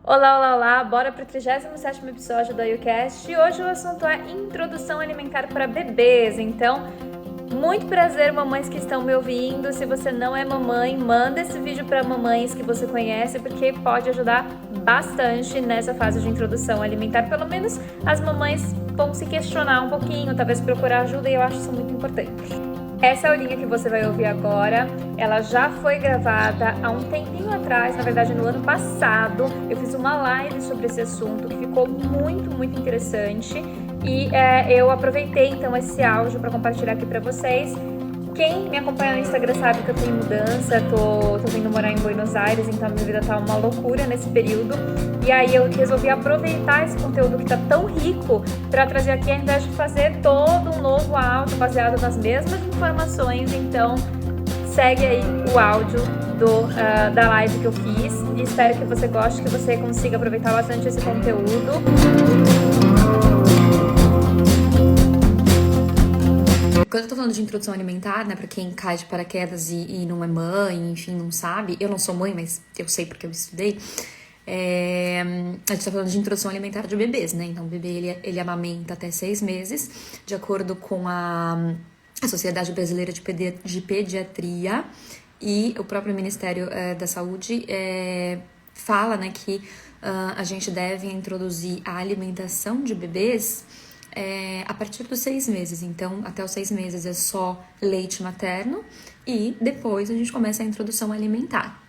Olá, olá, olá! Bora para o 37º episódio do YouCast e hoje o assunto é introdução alimentar para bebês. Então, muito prazer, mamães que estão me ouvindo. Se você não é mamãe, manda esse vídeo para mamães que você conhece, porque pode ajudar bastante nessa fase de introdução alimentar. Pelo menos as mamães vão se questionar um pouquinho, talvez procurar ajuda, e eu acho isso muito importante. Essa aulinha que você vai ouvir agora, ela já foi gravada há um tempinho atrás, na verdade no ano passado. Eu fiz uma live sobre esse assunto que ficou muito interessante e eu aproveitei então esse áudio para compartilhar aqui para vocês. Quem me acompanha no Instagram sabe que eu tenho mudança, tô vindo morar em Buenos Aires, então minha vida tá uma loucura nesse período. E aí eu resolvi aproveitar esse conteúdo que tá tão rico para trazer aqui, ao invés de fazer todo um novo áudio baseado nas mesmas informações. Então segue aí o áudio da live que eu fiz e espero que você goste, que você consiga aproveitar bastante esse conteúdo. Quando eu tô falando de introdução alimentar, né, pra quem cai de paraquedas e não é mãe, enfim, não sabe, eu não sou mãe, mas eu sei porque eu estudei, a gente tá falando de introdução alimentar de bebês, né, então o bebê, ele amamenta até 6 meses, de acordo com a Sociedade Brasileira de Pediatria e o próprio Ministério da Saúde fala, né, que a gente deve introduzir a alimentação de bebês a partir dos 6 meses. Então, até os 6 meses é só leite materno e depois a gente começa a introdução alimentar.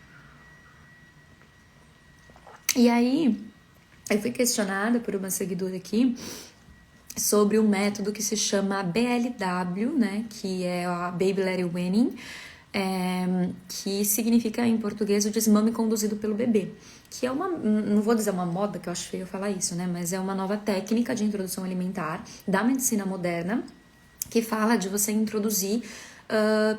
E aí, eu fui questionada por uma seguidora aqui sobre um método que se chama BLW, né, que é a Baby Led Weaning, que significa em português o desmame conduzido pelo bebê, que é não vou dizer uma moda, que eu acho feio falar isso, né, mas é uma nova técnica de introdução alimentar da medicina moderna, que fala de você introduzir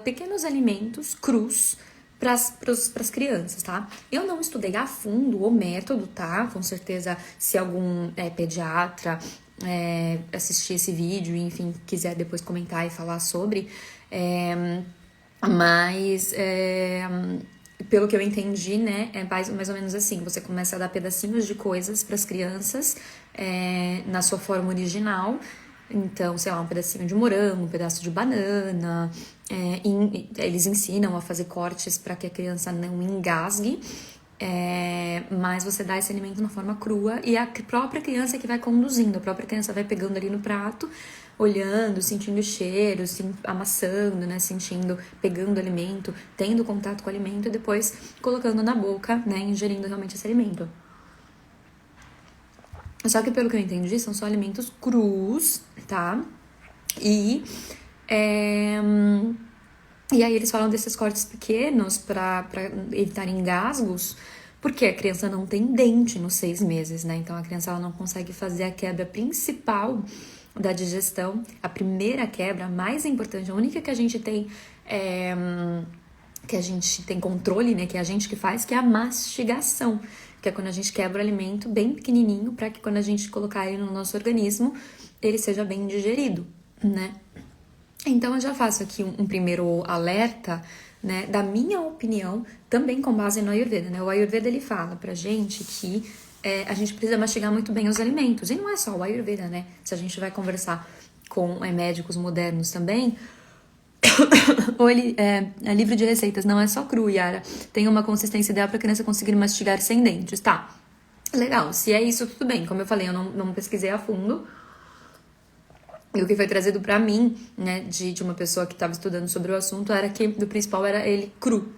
pequenos alimentos crus para as crianças, tá? Eu não estudei a fundo o método, tá? Com certeza, se algum pediatra assistir esse vídeo e, enfim, quiser depois comentar e falar sobre, mas pelo que eu entendi, né, é mais ou menos assim: você começa a dar pedacinhos de coisas para as crianças na sua forma original. Então, sei lá, um pedacinho de morango, um pedaço de banana. Eles ensinam a fazer cortes para que a criança não engasgue. Mas você dá esse alimento na forma crua e a própria criança que vai conduzindo, a própria criança vai pegando ali no prato, olhando, sentindo o cheiro, amassando, né, pegando o alimento, tendo contato com o alimento e depois colocando na boca, né, ingerindo realmente esse alimento. Só que pelo que eu entendi, são só alimentos crus, tá? E aí eles falam desses cortes pequenos para evitar engasgos, porque a criança não tem dente nos 6 meses, né? Então a criança ela não consegue fazer a quebra principal da digestão. A primeira quebra, a mais importante, a única que a gente tem controle, né? Que é a gente que faz, que é a mastigação, que é quando a gente quebra o alimento bem pequenininho para que quando a gente colocar ele no nosso organismo, ele seja bem digerido, né? Então, eu já faço aqui um primeiro alerta, né, da minha opinião, também com base no Ayurveda, né? O Ayurveda, ele fala pra gente que a gente precisa mastigar muito bem os alimentos. E não é só o Ayurveda, né? Se a gente vai conversar com médicos modernos também, ou livro de receitas, não é só cru, Yara. Tem uma consistência ideal pra criança conseguir mastigar sem dentes, tá? Legal, se é isso, tudo bem. Como eu falei, eu não pesquisei a fundo. E o que foi trazido pra mim, né, de uma pessoa que estava estudando sobre o assunto, era que o principal era ele cru.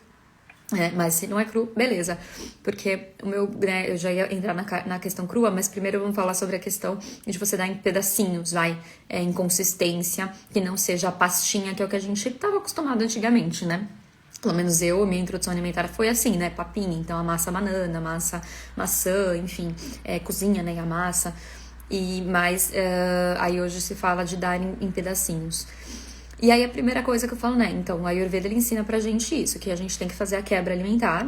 Mas se não é cru, beleza. Porque eu já ia entrar na questão crua, mas primeiro vamos falar sobre a questão de você dar em pedacinhos, em consistência, que não seja a pastinha, que é o que a gente estava acostumado antigamente, né? Pelo menos minha introdução alimentar foi assim, né? Papinha, então amassa banana, amassa maçã, enfim, cozinha, né, e amassa. Mas aí hoje se fala de dar em pedacinhos. E aí a primeira coisa que eu falo, né? Então, o Ayurveda, ele ensina pra gente isso, que a gente tem que fazer a quebra alimentar,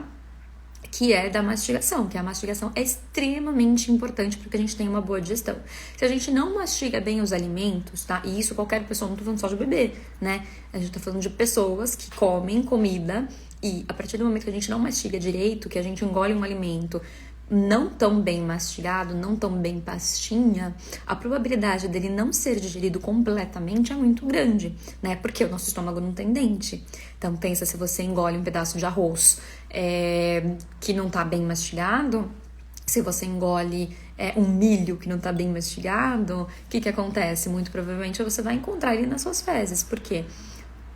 que é da mastigação, que a mastigação é extremamente importante para que a gente tenha uma boa digestão. Se a gente não mastiga bem os alimentos, tá? E isso qualquer pessoa, não tô falando só de bebê, né? A gente tá falando de pessoas que comem comida e a partir do momento que a gente não mastiga direito, que a gente engole um alimento não tão bem mastigado, não tão bem pastinha, a probabilidade dele não ser digerido completamente é muito grande, né? Porque o nosso estômago não tem dente. Então pensa, se você engole um pedaço de arroz que não tá bem mastigado, se você engole um milho que não tá bem mastigado, o que acontece? Muito provavelmente você vai encontrar ele nas suas fezes. Por quê?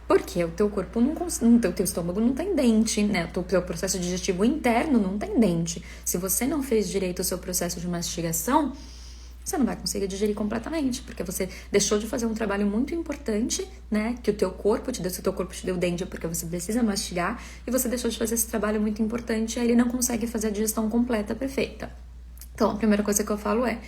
Porque o teu corpo o teu estômago não tem dente, né? O teu processo digestivo interno não tem dente. Se você não fez direito o seu processo de mastigação, você não vai conseguir digerir completamente, porque você deixou de fazer um trabalho muito importante, né? Que o teu corpo te deu, se o teu corpo te deu dente é porque você precisa mastigar, e você deixou de fazer esse trabalho muito importante, e aí ele não consegue fazer a digestão completa, perfeita. Então, a primeira coisa que eu falo é,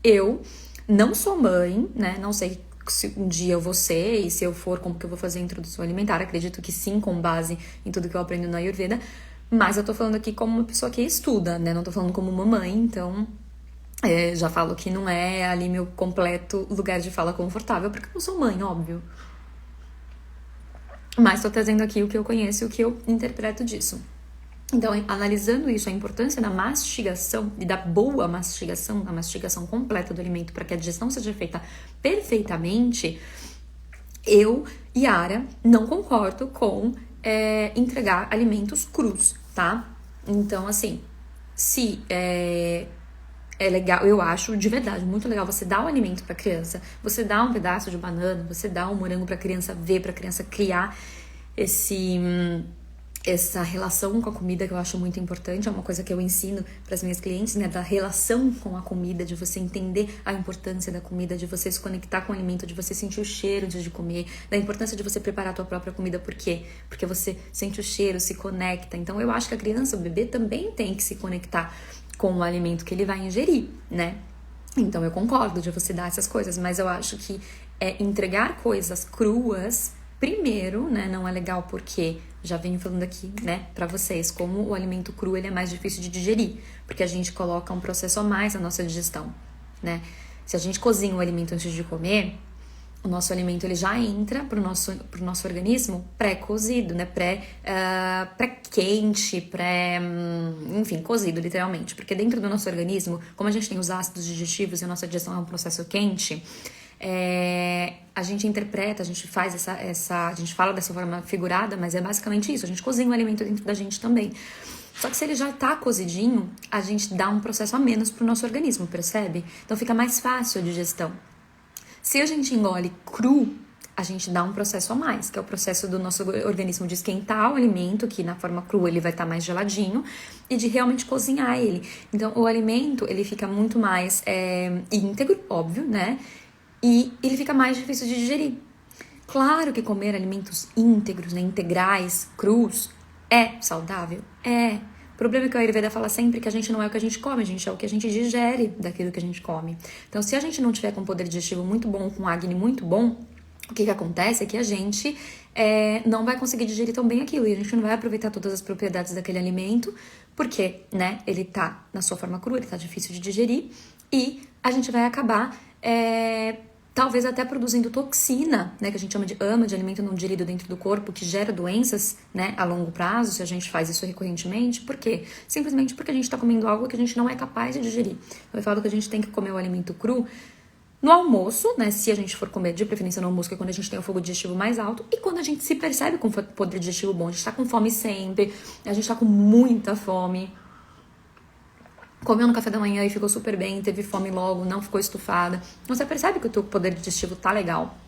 eu não sou mãe, né? Não sei se um dia eu vou ser, e se eu for, como que eu vou fazer a introdução alimentar. Acredito que sim, com base em tudo que eu aprendo na Ayurveda, mas eu tô falando aqui como uma pessoa que estuda, né? Não tô falando como mamãe, então já falo que não é ali meu completo lugar de fala confortável, porque eu não sou mãe, óbvio. Mas tô trazendo aqui o que eu conheço e o que eu interpreto disso. Então, analisando isso, a importância da mastigação e da boa mastigação, da mastigação completa do alimento para que a digestão seja feita perfeitamente, eu, Yara, não concordo com entregar alimentos crus, tá? Então, assim, se é legal, eu acho de verdade muito legal você dar o alimento para criança, você dá um pedaço de banana, você dá um morango para criança ver, para criança criar essa relação com a comida, que eu acho muito importante, é uma coisa que eu ensino para as minhas clientes, né, da relação com a comida, de você entender a importância da comida, de você se conectar com o alimento, de você sentir o cheiro antes de comer, da importância de você preparar a tua própria comida. Por quê? Porque você sente o cheiro, se conecta. Então eu acho que a criança, o bebê, também tem que se conectar com o alimento que ele vai ingerir, né? Então eu concordo de você dar essas coisas, mas eu acho que entregar coisas cruas, primeiro, né, não é legal, porque já venho falando aqui, né, pra vocês, como o alimento cru ele é mais difícil de digerir, porque a gente coloca um processo a mais na nossa digestão, né? Se a gente cozinha o alimento antes de comer, o nosso alimento ele já entra pro nosso organismo pré-cozido, né, pré-quente, enfim, cozido literalmente, porque dentro do nosso organismo, como a gente tem os ácidos digestivos e a nossa digestão é um processo quente, a gente interpreta, a gente faz a gente fala dessa forma figurada, mas é basicamente isso, a gente cozinha o alimento dentro da gente também. Só que se ele já tá cozidinho, a gente dá um processo a menos pro nosso organismo, percebe? Então fica mais fácil a digestão. Se a gente engole cru, a gente dá um processo a mais, que é o processo do nosso organismo de esquentar o alimento, que na forma crua ele vai estar mais geladinho, e de realmente cozinhar ele. Então o alimento ele fica muito mais íntegro, óbvio, né? E ele fica mais difícil de digerir. Claro que comer alimentos íntegros, né, integrais, crus, é saudável? É. O problema é que a Ayurveda fala sempre que a gente não é o que a gente come, a gente é o que a gente digere daquilo que a gente come. Então, se a gente não tiver com poder digestivo muito bom, com Agni muito bom, o que acontece é que a gente não vai conseguir digerir tão bem aquilo, e a gente não vai aproveitar todas as propriedades daquele alimento, porque, né, ele tá na sua forma crua, ele tá difícil de digerir, e a gente vai acabar talvez até produzindo toxina, né, que a gente chama de AMA, de alimento não digerido dentro do corpo, que gera doenças, né, a longo prazo, se a gente faz isso recorrentemente. Por quê? Simplesmente porque a gente está comendo algo que a gente não é capaz de digerir. Então, eu falo que a gente tem que comer o alimento cru no almoço, né, se a gente for comer de preferência no almoço, que é quando a gente tem o fogo digestivo mais alto, e quando a gente se percebe com poder digestivo bom, a gente tá com fome sempre, a gente tá com muita fome, comeu no café da manhã e ficou super bem, teve fome logo, não ficou estufada. Então você percebe que o teu poder digestivo tá legal.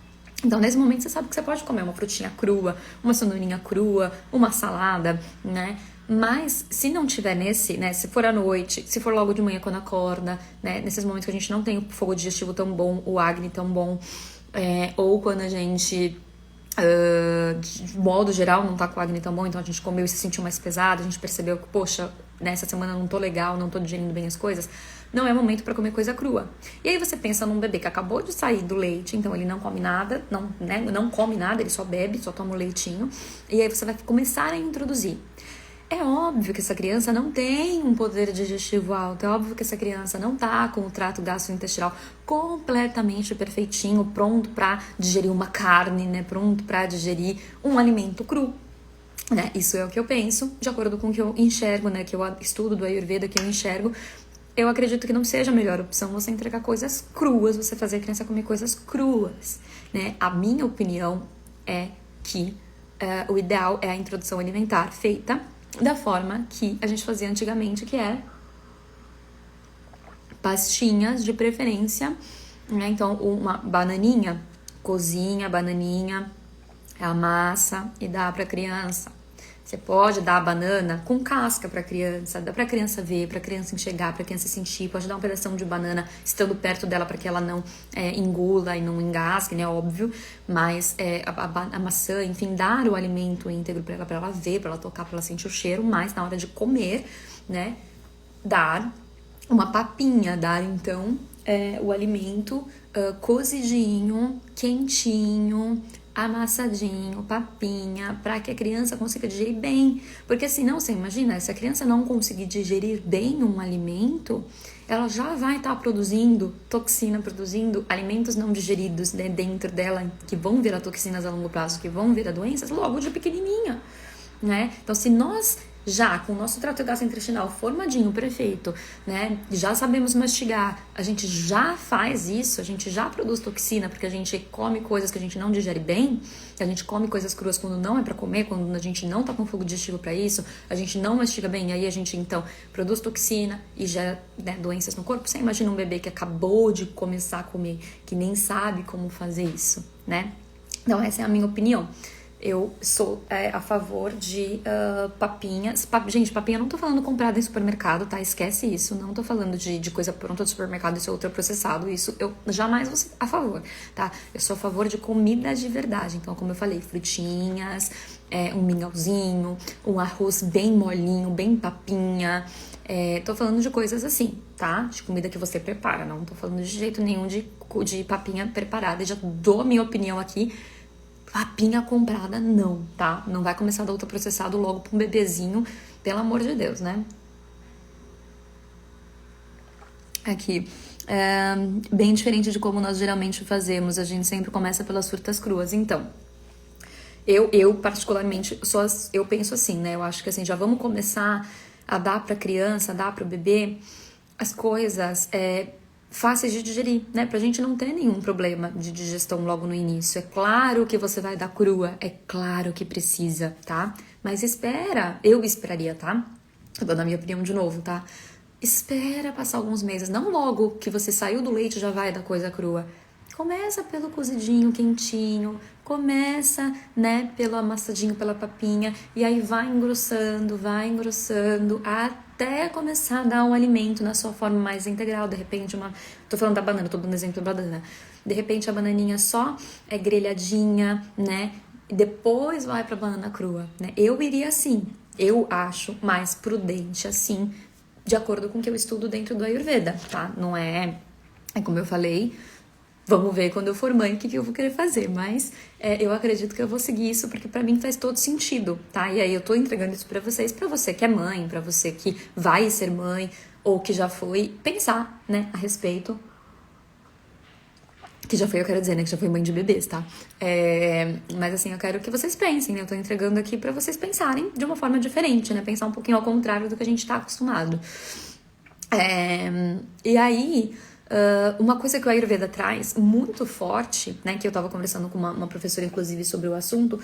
Então nesse momento você sabe que você pode comer uma frutinha crua, uma cenourinha crua, uma salada, né? Mas se não tiver nesse, né, se for à noite, se for logo de manhã quando acorda, né, nesses momentos que a gente não tem o fogo digestivo tão bom, o Agni tão bom, ou quando a gente, de modo geral, não tá com o Agni tão bom, então a gente comeu e se sentiu mais pesado, a gente percebeu que, poxa, nessa semana eu não tô legal, não tô digerindo bem as coisas, não é momento pra comer coisa crua. E aí você pensa num bebê que acabou de sair do leite, então ele não come nada, não come nada, ele só bebe, só toma o leitinho, e aí você vai começar a introduzir. É óbvio que essa criança não tem um poder digestivo alto, é óbvio que essa criança não tá com o trato gastrointestinal completamente perfeitinho, pronto pra digerir uma carne, né, pronto pra digerir um alimento cru. né? Isso é o que eu penso, de acordo com o que eu enxergo, né? Que eu estudo do Ayurveda, que eu enxergo. Eu acredito que não seja a melhor opção você entregar coisas cruas, você fazer a criança comer coisas cruas, né? A minha opinião é que o ideal é a introdução alimentar feita da forma que a gente fazia antigamente, que é pastinhas de preferência, né? Então, uma bananinha, cozinha a bananinha, amassa e dá para criança. Você pode dar a banana com casca para criança, dá para criança ver, para criança enxergar, para criança sentir. Pode dar um pedação de banana estando perto dela para que ela não engula e não engasgue, né? Óbvio. Mas a maçã, enfim, dar o alimento íntegro para ela ver, para ela tocar, para ela sentir o cheiro. Mas na hora de comer, né? Dar uma papinha, dar então o alimento cozidinho, quentinho, amassadinho, papinha, para que a criança consiga digerir bem. Porque senão, você imagina, se a criança não conseguir digerir bem um alimento, ela já vai estar produzindo toxina, produzindo alimentos não digeridos, né, dentro dela, que vão virar toxinas a longo prazo, que vão virar doenças logo de pequenininha, né? Então, se nós já com o nosso trato gastrointestinal formadinho, perfeito, né? Já sabemos mastigar, a gente já faz isso, a gente já produz toxina porque a gente come coisas que a gente não digere bem, a gente come coisas cruas quando não é para comer, quando a gente não tá com fogo digestivo para isso, a gente não mastiga bem, aí a gente então produz toxina e gera, né, doenças no corpo. Você imagina um bebê que acabou de começar a comer, que nem sabe como fazer isso, né? Então essa é a minha opinião. Eu sou a favor de papinhas. Gente, papinha não tô falando comprada em supermercado, tá? Esquece isso. Não tô falando de coisa pronta do supermercado, isso é ultraprocessado. Isso eu jamais vou ser a favor, tá? Eu sou a favor de comida de verdade. Então, como eu falei, frutinhas, um mingauzinho, um arroz bem molinho, bem papinha. Tô falando de coisas assim, tá? De comida que você prepara. Não tô falando de jeito nenhum de papinha preparada. Já dou a minha opinião aqui. Papinha comprada, não, tá? Não vai começar a dar ultraprocessado logo pra um bebezinho, pelo amor de Deus, né? Aqui, bem diferente de como nós geralmente fazemos, a gente sempre começa pelas frutas cruas. Então, eu particularmente, eu penso assim, né? Eu acho que assim, já vamos começar a dar pra criança, a dar pro bebê as coisas fáceis de digerir, né? Pra gente não ter nenhum problema de digestão logo no início. É claro que você vai dar crua, é claro que precisa, tá? Mas espera, eu esperaria, tá? Tô dando a minha opinião de novo, tá? Espera passar alguns meses, não logo que você saiu do leite já vai dar coisa crua. Começa pelo cozidinho, quentinho, começa, né, pelo amassadinho, pela papinha, e aí vai engrossando, até começar a dar um alimento na sua forma mais integral. De repente, tô falando da banana, tô dando exemplo da banana. De repente, a bananinha só é grelhadinha, né, e depois vai pra banana crua, né. Eu iria assim, eu acho mais prudente assim, de acordo com o que eu estudo dentro do Ayurveda, tá? Não é como eu falei. Vamos ver quando eu for mãe o que eu vou querer fazer, mas eu acredito que eu vou seguir isso porque pra mim faz todo sentido, tá? E aí eu tô entregando isso pra vocês, pra você que é mãe, pra você que vai ser mãe ou que já foi, pensar, né, a respeito. Que já foi, eu quero dizer, né, que já foi mãe de bebês, tá? Mas assim, eu quero que vocês pensem, né? Eu tô entregando aqui pra vocês pensarem de uma forma diferente, né? Pensar um pouquinho ao contrário do que a gente tá acostumado. E aí... uma coisa que o Ayurveda traz muito forte, né, que eu tava conversando com uma professora inclusive sobre o assunto,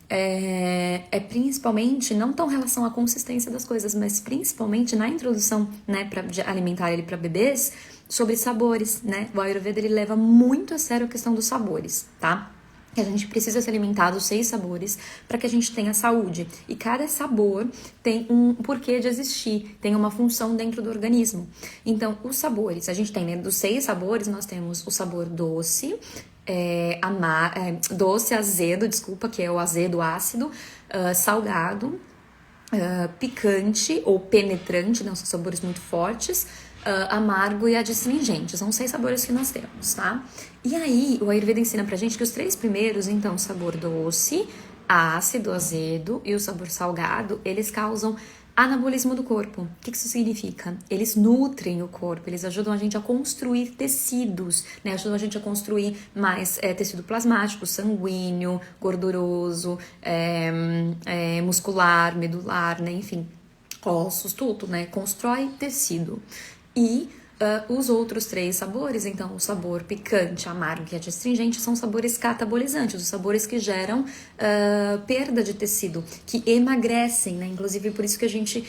é principalmente, não tão em relação à consistência das coisas, mas principalmente na introdução, né, de alimentar ele para bebês, sobre sabores, né? O Ayurveda ele leva muito a sério a questão dos sabores, tá? Que a gente precisa se alimentar dos 6 sabores para que a gente tenha saúde. E cada sabor tem um porquê de existir, tem uma função dentro do organismo. Então, os sabores, a gente tem, né, dos 6 sabores, nós temos o sabor doce, doce, azedo, desculpa, que é o azedo ácido, salgado, picante ou penetrante, não são sabores muito fortes, amargo e adstringente. São 6 sabores que nós temos, tá? E aí, o Ayurveda ensina pra gente que os 3 primeiros, então, o sabor doce, ácido, azedo e o sabor salgado, eles causam Anabolismo do corpo. O que isso significa? Eles nutrem o corpo, eles ajudam a gente a construir tecidos, né? Ajudam a gente a construir mais tecido plasmático, sanguíneo, gorduroso, muscular, medular, né? Enfim, ossos, tudo, né? Constrói tecido. E os outros 3 sabores, então o sabor picante, amargo e adstringente, são sabores catabolizantes, os sabores que geram perda de tecido, que emagrecem, né? Inclusive por isso que a gente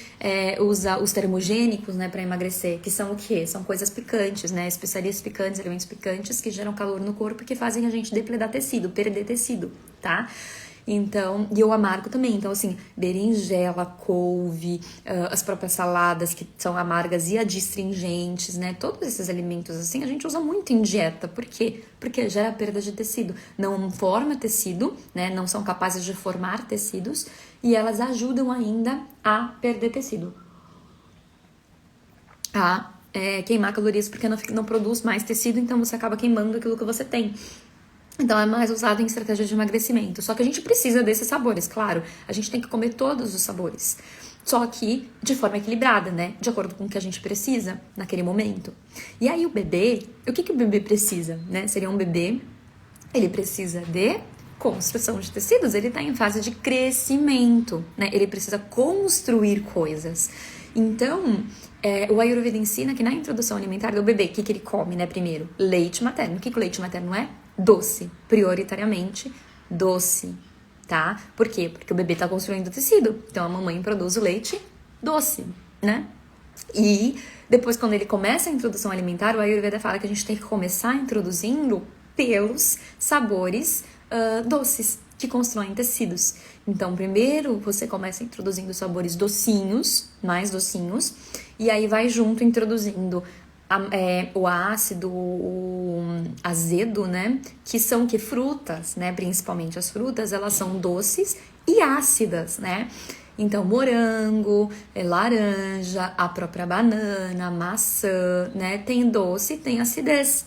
usa os termogênicos, né, para emagrecer, que são o quê? São coisas picantes, né? Especiarias picantes, elementos picantes que geram calor no corpo e que fazem a gente depredar tecido, perder tecido, tá? Então, e o amargo também. Então, assim, berinjela, couve, as próprias saladas que são amargas e adstringentes, né? Todos esses alimentos, assim, a gente usa muito em dieta. Por quê? Porque gera perda de tecido. Não forma tecido, né? Não são capazes de formar tecidos e elas ajudam ainda a perder tecido. A queimar calorias porque não produz mais tecido, então você acaba queimando aquilo que você tem. Então é mais usado em estratégia de emagrecimento. Só que a gente precisa desses sabores, claro. A gente tem que comer todos os sabores. Só que de forma equilibrada, né? De acordo com o que a gente precisa naquele momento. E aí o bebê, o que o bebê precisa, né? Seria um bebê, ele precisa de construção de tecidos, ele tá em fase de crescimento, né? Ele precisa construir coisas. Então, o Ayurveda ensina que na introdução alimentar do bebê, o que ele come, né? Primeiro, leite materno. O que o leite materno é? Doce, prioritariamente doce, tá? Por quê? Porque o bebê tá construindo tecido, então a mamãe produz o leite doce, né? E depois, quando ele começa a introdução alimentar, o Ayurveda fala que a gente tem que começar introduzindo pelos sabores doces que constroem tecidos. Então, primeiro você começa introduzindo sabores docinhos, mais docinhos, e aí vai junto introduzindo o ácido, o azedo, né? Que são frutas, né? Principalmente as frutas, elas são doces e ácidas, né? Então, morango, laranja, a própria banana, maçã, né? Tem doce e tem acidez,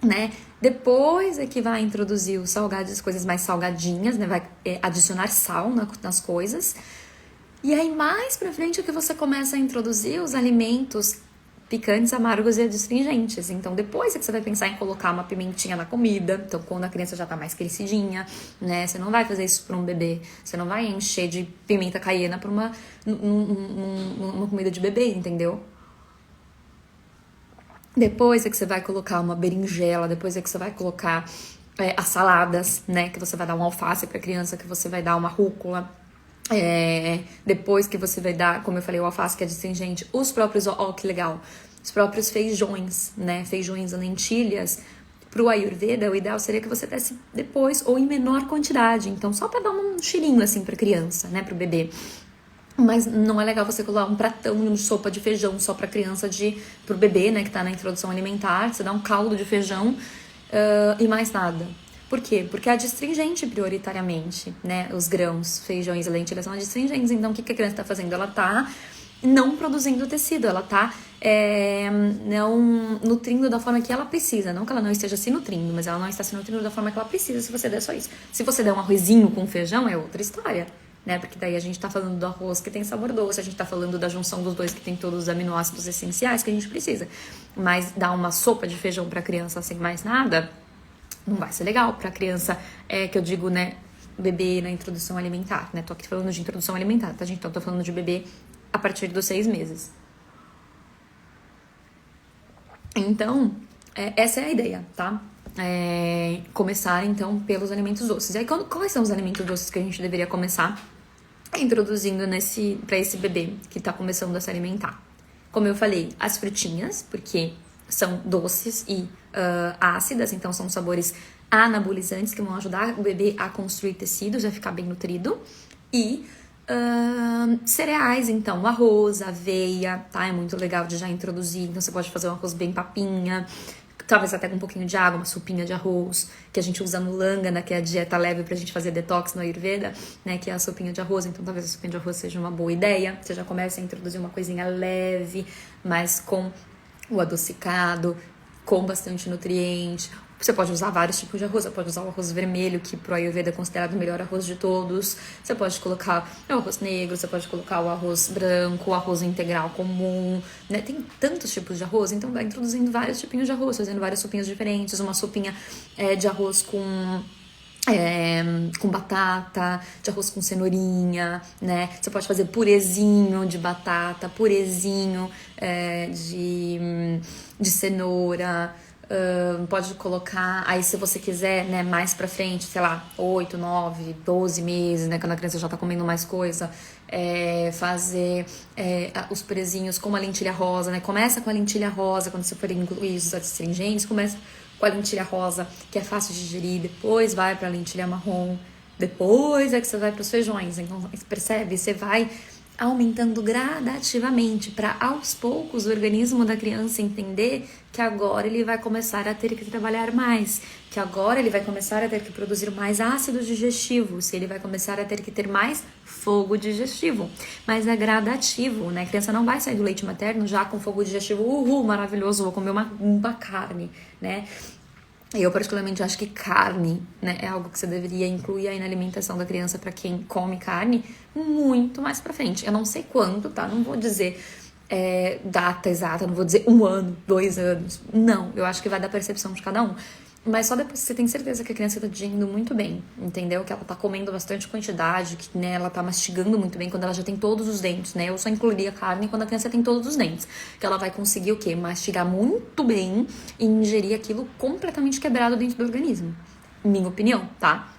né? Depois é que vai introduzir os salgados, as coisas mais salgadinhas, né? Vai adicionar sal nas coisas. E aí, mais pra frente, é que você começa a introduzir os alimentos picantes, amargos e adstringentes. Então, depois é que você vai pensar em colocar uma pimentinha na comida. Então, quando a criança já tá mais crescidinha, né? Você não vai fazer isso pra um bebê. Você não vai encher de pimenta caiena pra uma comida de bebê, entendeu? Depois é que você vai colocar uma berinjela, depois é que você vai colocar as saladas, né? Que você vai dar um alface pra criança, que você vai dar uma rúcula. Depois que você vai dar, como eu falei, o alface que é adstringente, os próprios, que legal, os próprios feijões, né? Feijões, lentilhas. Pro Ayurveda, o ideal seria que você desse depois ou em menor quantidade. Então, só pra dar um cheirinho assim pra criança, né? Pro bebê. Mas não é legal você colocar um pratão de sopa de feijão só pra criança, pro bebê, né? Que tá na introdução alimentar. Você dá um caldo de feijão e mais nada. Por quê? Porque é adstringente prioritariamente, né? Os grãos, feijões e lentilhas são adstringentes. Então, o que a criança tá fazendo? Ela tá não produzindo tecido, ela tá não nutrindo da forma que ela precisa. Não que ela não esteja se nutrindo, mas ela não está se nutrindo da forma que ela precisa se você der só isso. Se você der um arrozinho com feijão, é outra história, né? Porque daí a gente tá falando do arroz que tem sabor doce, a gente tá falando da junção dos dois que tem todos os aminoácidos essenciais que a gente precisa. Mas dar uma sopa de feijão pra criança sem mais nada não vai ser legal pra criança, que eu digo, né, bebê na introdução alimentar, né? Tô aqui falando de introdução alimentar, tá, gente? Então, tô falando de bebê a partir dos 6 meses. Então, essa é a ideia, tá? Começar, então, pelos alimentos doces. E aí, quais são os alimentos doces que a gente deveria começar introduzindo pra esse bebê que tá começando a se alimentar? Como eu falei, as frutinhas, porque são doces e ácidas, então são sabores anabolizantes que vão ajudar o bebê a construir tecidos, a ficar bem nutrido. E cereais, então, arroz, aveia, tá? É muito legal de já introduzir. Então você pode fazer um arroz bem papinha, talvez até com um pouquinho de água, uma sopinha de arroz, que a gente usa no Langana, que é a dieta leve pra gente fazer detox no Ayurveda, né? Que é a sopinha de arroz. Então talvez a sopinha de arroz seja uma boa ideia. Você já começa a introduzir uma coisinha leve, mas com o adocicado, com bastante nutriente. Você pode usar vários tipos de arroz, você pode usar o arroz vermelho, que pro Ayurveda é considerado o melhor arroz de todos. Você pode colocar o arroz negro, você pode colocar o arroz branco, o arroz integral comum, né? Tem tantos tipos de arroz, então vai introduzindo vários tipinhos de arroz, fazendo várias sopinhas diferentes, uma sopinha de arroz com batata, de arroz com cenourinha, né? Você pode fazer purezinho de batata, purezinho de cenoura. Pode colocar, aí se você quiser, né, mais pra frente, sei lá, 8, 9, 12 meses, né, quando a criança já tá comendo mais coisa, fazer os purezinhos com a lentilha rosa, né, começa com a lentilha rosa, quando você for incluir os astringentes, começa com a lentilha rosa, que é fácil de digerir, depois vai pra lentilha marrom, depois é que você vai pros feijões, então, percebe? Você vai aumentando gradativamente para aos poucos o organismo da criança entender que agora ele vai começar a ter que trabalhar mais, que agora ele vai começar a ter que produzir mais ácidos digestivos, ele vai começar a ter que ter mais fogo digestivo, mas é gradativo, né? A criança não vai sair do leite materno já com fogo digestivo, maravilhoso, vou comer uma carne, né? Eu particularmente acho que carne, né, é algo que você deveria incluir aí na alimentação da criança para quem come carne muito mais pra frente. Eu não sei quando, tá? Não vou dizer data exata, não vou dizer 1 ano, 2 anos. Não, eu acho que vai da percepção de cada um. Mas só depois que você tem certeza que a criança tá digerindo muito bem, entendeu? Que ela tá comendo bastante quantidade, que, né, ela tá mastigando muito bem quando ela já tem todos os dentes, né? Eu só incluiria carne quando a criança tem todos os dentes. Que ela vai conseguir o quê? Mastigar muito bem e ingerir aquilo completamente quebrado dentro do organismo. Minha opinião, tá?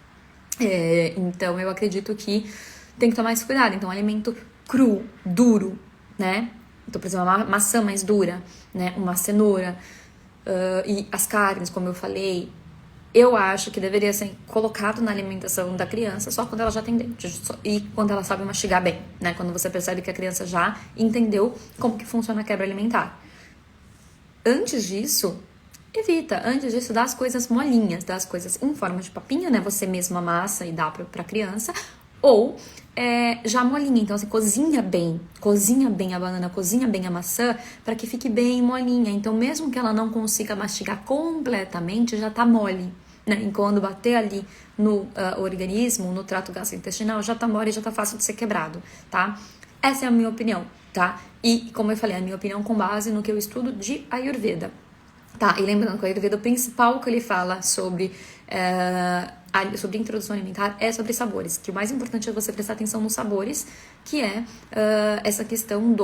Então eu acredito que tem que tomar esse cuidado. Então, alimento cru, duro, né? Então, por exemplo, uma maçã mais dura, né? Uma cenoura. E as carnes, como eu falei, eu acho que deveria ser colocado na alimentação da criança só quando ela já tem dente e quando ela sabe mastigar bem, né? Quando você percebe que a criança já entendeu como que funciona a quebra alimentar. Antes disso, evita. Antes disso, dá as coisas molinhas, dá as coisas em forma de papinha, né? Você mesmo amassa e dá pra criança. Ou já molinha, então você cozinha bem a banana, cozinha bem a maçã para que fique bem molinha. Então mesmo que ela não consiga mastigar completamente, já tá mole, né? E quando bater ali no organismo, no trato gastrointestinal, já tá mole, já tá fácil de ser quebrado, tá? Essa é a minha opinião, tá? E como eu falei, a minha opinião com base no que eu estudo de Ayurveda. Tá, e lembrando que o Ayurveda, o principal que ele fala sobre introdução alimentar é sobre sabores, que o mais importante é você prestar atenção nos sabores, que é essa questão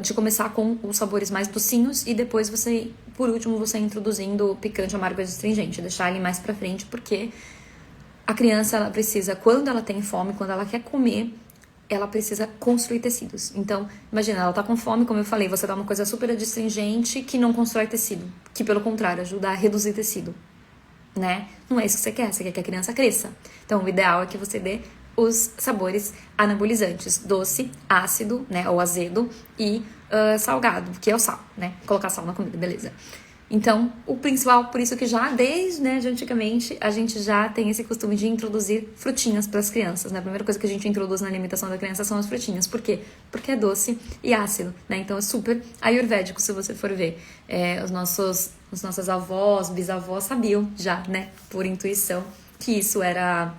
de começar com os sabores mais docinhos e depois você, por último, você introduzindo o picante, amargo e astringente, deixar ele mais pra frente, porque a criança, ela precisa, quando ela tem fome, quando ela quer comer, ela precisa construir tecidos. Então, imagina, ela tá com fome, como eu falei, você dá uma coisa super adstringente que não constrói tecido, que pelo contrário, ajuda a reduzir tecido, né? Não é isso que você quer que a criança cresça. Então, o ideal é que você dê os sabores anabolizantes, doce, ácido, né, ou azedo e salgado, que é o sal, né? Colocar sal na comida, beleza. Então, o principal, por isso que já desde, né, de antigamente, a gente já tem esse costume de introduzir frutinhas para as crianças, né? A primeira coisa que a gente introduz na alimentação da criança são as frutinhas. Por quê? Porque é doce e ácido, né? Então, é super ayurvédico, se você for ver. Os nossas avós, bisavós sabiam já, né, por intuição, que isso era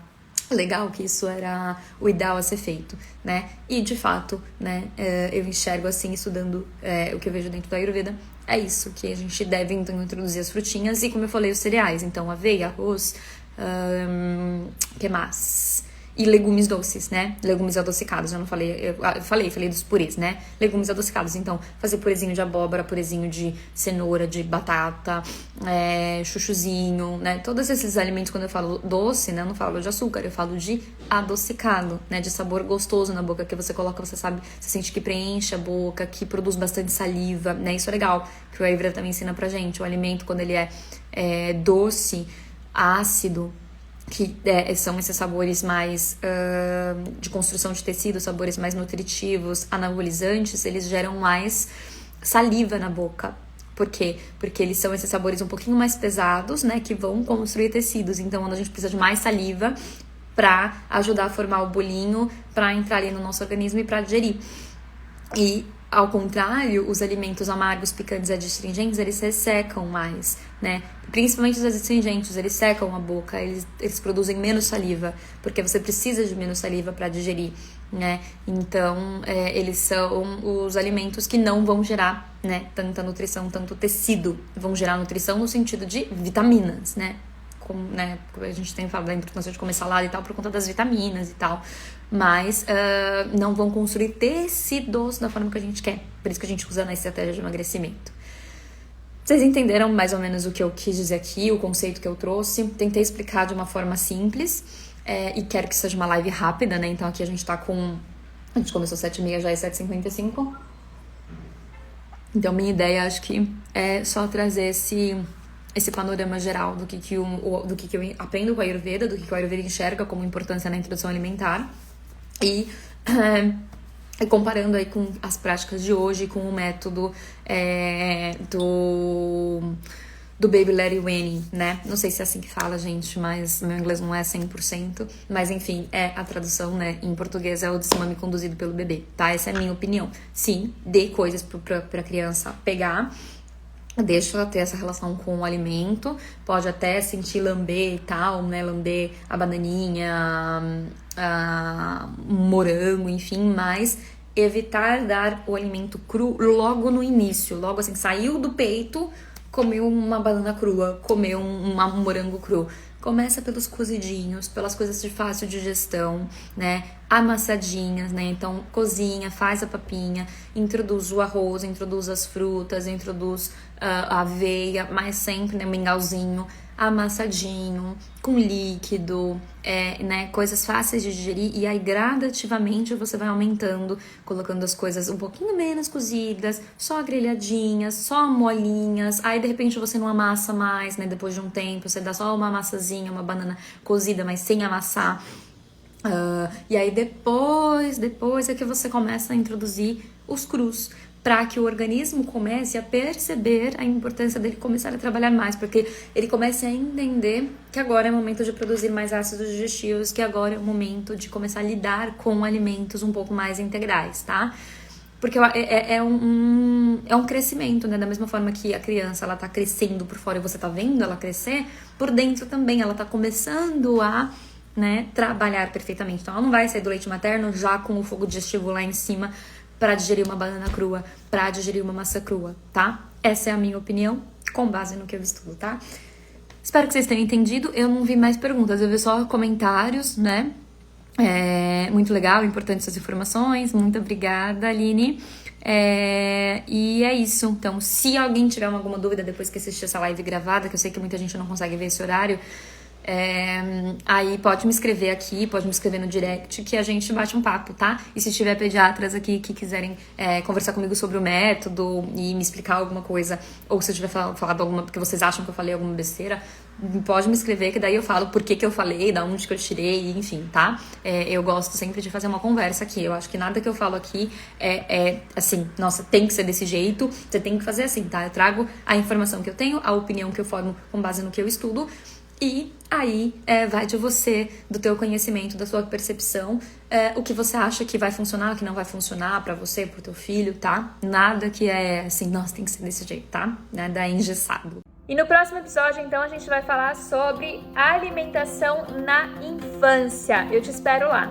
legal, que isso era o ideal a ser feito, né? E, de fato, né, eu enxergo assim, estudando o que eu vejo dentro da Ayurveda, é isso, que a gente deve, então, introduzir as frutinhas e, como eu falei, os cereais. Então, aveia, arroz, que mais? E legumes doces, né? Legumes adocicados, eu não falei, eu falei dos purês, né? Legumes adocicados, então, fazer purezinho de abóbora, purezinho de cenoura, de batata, chuchuzinho, né? Todos esses alimentos, quando eu falo doce, né? Eu não falo de açúcar, eu falo de adocicado, né? De sabor gostoso na boca, que você coloca, você sabe, você sente que preenche a boca, que produz bastante saliva, né? Isso é legal, que o Ayurveda também ensina pra gente. O alimento, quando ele é doce, ácido, que são esses sabores mais de construção de tecido, sabores mais nutritivos, anabolizantes, eles geram mais saliva na boca. Por quê? Porque eles são esses sabores um pouquinho mais pesados, né, que vão construir tecidos. Então, a gente precisa de mais saliva para ajudar a formar o bolinho, para entrar ali no nosso organismo e para digerir. E Ao contrário, os alimentos amargos, picantes e adstringentes, eles ressecam mais, né? Principalmente os adstringentes, eles secam a boca, eles produzem menos saliva, porque você precisa de menos saliva para digerir, né? Então, eles são os alimentos que não vão gerar, né, tanta nutrição, tanto tecido. Vão gerar nutrição no sentido de vitaminas, né? Né, a gente tem falado da importância de comer salada e tal por conta das vitaminas e tal, mas não vão construir tecidos da forma que a gente quer. Por isso que a gente usa na estratégia de emagrecimento. Vocês entenderam mais ou menos o que eu quis dizer aqui, o conceito que eu trouxe? Tentei explicar de uma forma simples e quero que seja uma live rápida, né? Então aqui a gente tá com... A gente começou 7h30, já é 7h55. Então minha ideia, acho que é só trazer esse panorama geral do que eu aprendo com a Ayurveda, do que o Ayurveda enxerga como importância na introdução alimentar e comparando aí com as práticas de hoje, com o método do Baby Led Weaning, né? Não sei se é assim que fala, gente, mas meu inglês não é 100%, mas enfim, a tradução, né, em português é o desmame conduzido pelo bebê, tá? Essa é a minha opinião. Sim, dê coisas pra criança pegar, deixa ela ter essa relação com o alimento, pode até sentir lamber e tal, né, lamber a bananinha, um morango, enfim, mas evitar dar o alimento cru logo no início, logo assim, saiu do peito, comeu uma banana crua, comeu um morango cru. Começa pelos cozidinhos, pelas coisas de fácil digestão, né? Amassadinhas, né? Então, cozinha, faz a papinha, introduz o arroz, introduz as frutas, introduz a aveia, mas sempre, né? Mingauzinho, amassadinho, com líquido, né? Coisas fáceis de digerir. E aí, gradativamente, você vai aumentando, colocando as coisas um pouquinho menos cozidas, só grelhadinhas, só molinhas. Aí, de repente, você não amassa mais, né? Depois de um tempo, você dá só uma massazinha, uma banana cozida, mas sem amassar. E aí depois é que você começa a introduzir os crus, para que o organismo comece a perceber a importância dele começar a trabalhar mais, porque ele comece a entender que agora é o momento de produzir mais ácidos digestivos, que agora é o momento de começar a lidar com alimentos um pouco mais integrais, tá? Porque é um crescimento, né? Da mesma forma que a criança, ela tá crescendo por fora e você tá vendo ela crescer, por dentro também ela tá começando a, né, trabalhar perfeitamente. Então ela não vai sair do leite materno já com o fogo digestivo lá em cima para digerir uma banana crua, para digerir uma maçã crua, tá? Essa é a minha opinião, com base no que eu estudo, tá? Espero que vocês tenham entendido. Eu não vi mais perguntas, eu vi só comentários, né? Muito legal, importantes essas informações. Muito obrigada, Aline. E é isso. Então, se alguém tiver alguma dúvida depois que assistir essa live gravada, que eu sei que muita gente não consegue ver esse horário, aí pode me escrever aqui, pode me escrever no direct, que a gente bate um papo, tá? E se tiver pediatras aqui que quiserem conversar comigo sobre o método e me explicar alguma coisa, ou se eu tiver falado alguma, porque vocês acham que eu falei alguma besteira, pode me escrever, que daí eu falo por que eu falei, da onde que eu tirei, enfim, tá? Eu gosto sempre de fazer uma conversa aqui. Eu acho que nada que eu falo aqui assim, nossa, tem que ser desse jeito, você tem que fazer assim, tá? Eu trago a informação que eu tenho, a opinião que eu formo com base no que eu estudo, e aí vai de você, do teu conhecimento, da sua percepção, o que você acha que vai funcionar, o que não vai funcionar pra você, pro teu filho, tá? Nada que assim, nossa, tem que ser desse jeito, tá? Nada engessado. E no próximo episódio, então, a gente vai falar sobre alimentação na infância. Eu te espero lá.